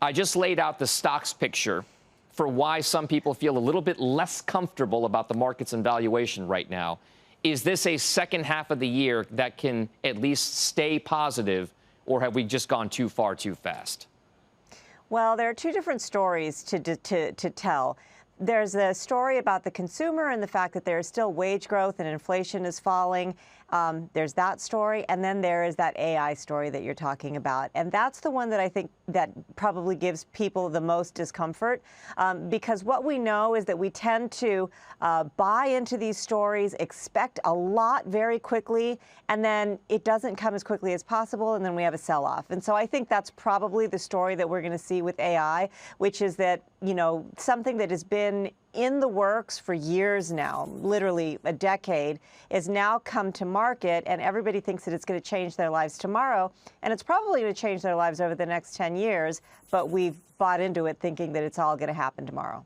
I just laid out the stocks picture for why some people feel a little bit less comfortable about the markets and valuation right now. Is this a second half of the year that can at least stay positive, or have we just gone too far too fast? Well, there are two different stories to tell. There's a story about the consumer and the fact that there is still wage growth and inflation is falling. There's that story. And then there is that AI story that you're talking about. And that's the one that I think that probably gives people the most discomfort, because what we know is that we tend to buy into these stories, expect a lot very quickly, and then it doesn't come as quickly as possible, and then we have a sell-off. And so I think that's probably the story that we're going to see with AI, which is that, you know, something that has been in the works for years now, literally a decade, is now come to market, and everybody thinks that it's going to change their lives tomorrow, and it's probably going to change their lives over the next 10 years, but we've bought into it thinking that it's all going to happen tomorrow.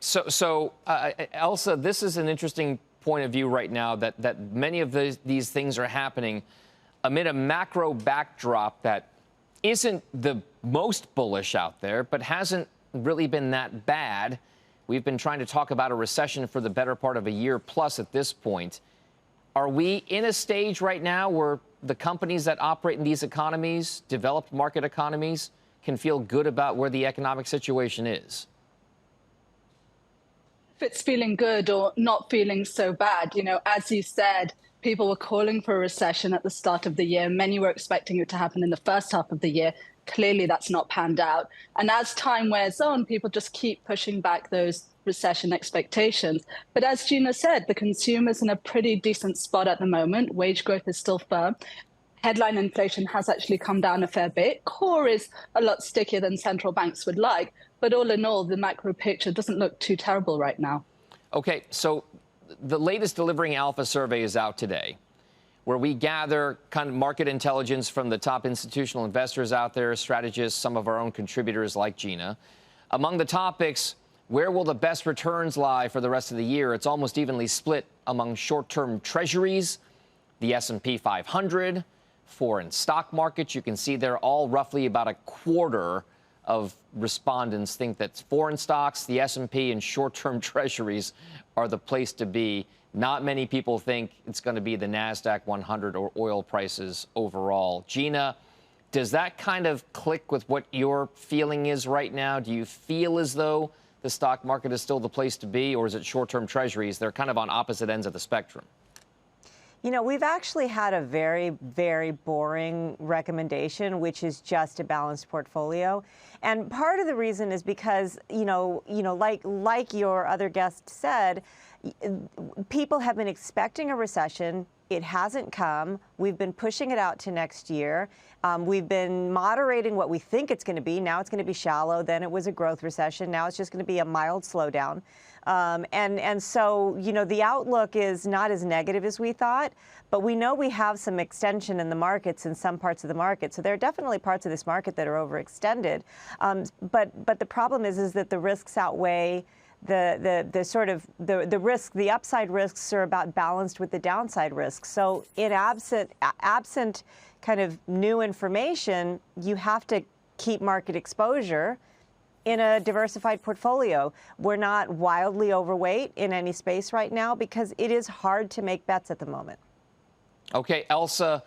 So Elsa, this is an interesting point of view right now, that many of these things are happening amid a macro backdrop that isn't the most bullish out there, but hasn't really been that bad. We've been trying to talk about a recession for the better part of a year plus at this point. Are we in a stage right now where the companies that operate in these economies, developed market economies, can feel good about where the economic situation is? If it's feeling good or not feeling so bad, you know, as you said, people were calling for a recession at the start of the year. Many were expecting it to happen in the first half of the year. Clearly, that's not panned out. And as time wears on, people just keep pushing back those recession expectations. But as Gina said, the consumer's in a pretty decent spot at the moment. Wage growth is still firm. Headline inflation has actually come down a fair bit. Core is a lot stickier than central banks would like. But all in all, the macro picture doesn't look too terrible right now. Okay, so the latest Delivering Alpha survey is out today, where we gather kind of market intelligence from the top institutional investors out there, strategists, some of our own contributors like Gina. Among the topics, where will the best returns lie for the rest of the year? It's almost evenly split among short-term treasuries, the S&P 500, foreign stock markets. You can see they're all roughly about a quarter of respondents think that foreign stocks, the S&P, and short-term treasuries are the place to be. Not many people think it's going to be the NASDAQ 100 or oil prices overall. Gina, does that kind of click with what your feeling is right now? Do you feel as though the stock market is still the place to be, or is it short-term treasuries? They're kind of on opposite ends of the spectrum. You know, we've actually had a very, very boring recommendation, which is just a balanced portfolio. And part of the reason is because, like your other guest said, people have been expecting a recession. It hasn't come. We've been pushing it out to next year. We've been moderating what we think it's going to be. Now it's going to be shallow. Then it was a growth recession. Now it's just going to be a mild slowdown. And so, you know, the outlook is not as negative as we thought, but we know we have some extension in the markets in some parts of the market. So there are definitely parts of this market that are overextended. But the problem is that the risks outweigh the risk. The upside risks are about balanced with the downside risks. So in absent kind of new information, you have to keep market exposure in a diversified portfolio. We're not wildly overweight in any space right now because it is hard to make bets at the moment. Okay, Elsa,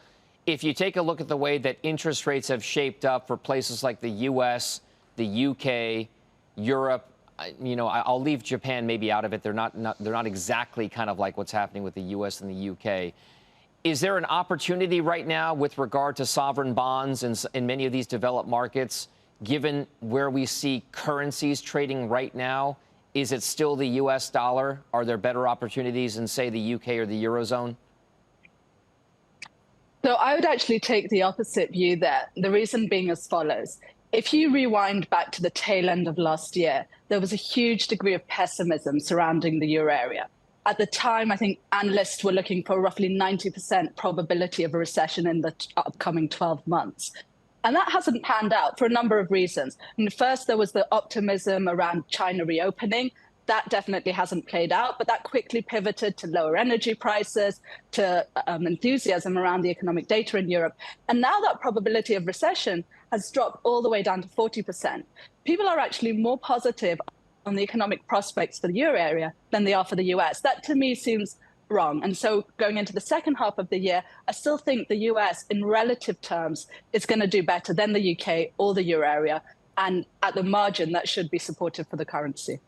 if you take a look at the way that interest rates have shaped up for places like the U.S., the UK, Europe, you know, I'll leave Japan maybe out of it. They're not exactly kind of like what's happening with the U.S. and the UK. Is there an opportunity right now with regard to sovereign bonds in many of these developed markets, given where we see currencies trading right now? Is it still the U.S. dollar? Are there better opportunities in, say, the UK or the Eurozone? So I would actually take the opposite view there. The reason being as follows. If you rewind back to the tail end of last year, there was a huge degree of pessimism surrounding the euro area. At the time, I think analysts were looking for roughly 90% probability of a recession in the upcoming 12 months. And that hasn't panned out for a number of reasons. And first, there was the optimism around China reopening. That definitely hasn't played out, but that quickly pivoted to lower energy prices, to enthusiasm around the economic data in Europe. And now that probability of recession has dropped all the way down to 40%. People are actually more positive on the economic prospects for the euro area than they are for the US. That to me seems wrong. And so going into the second half of the year, I still think the US in relative terms is going to do better than the UK or the euro area. And at the margin, that should be supportive for the currency.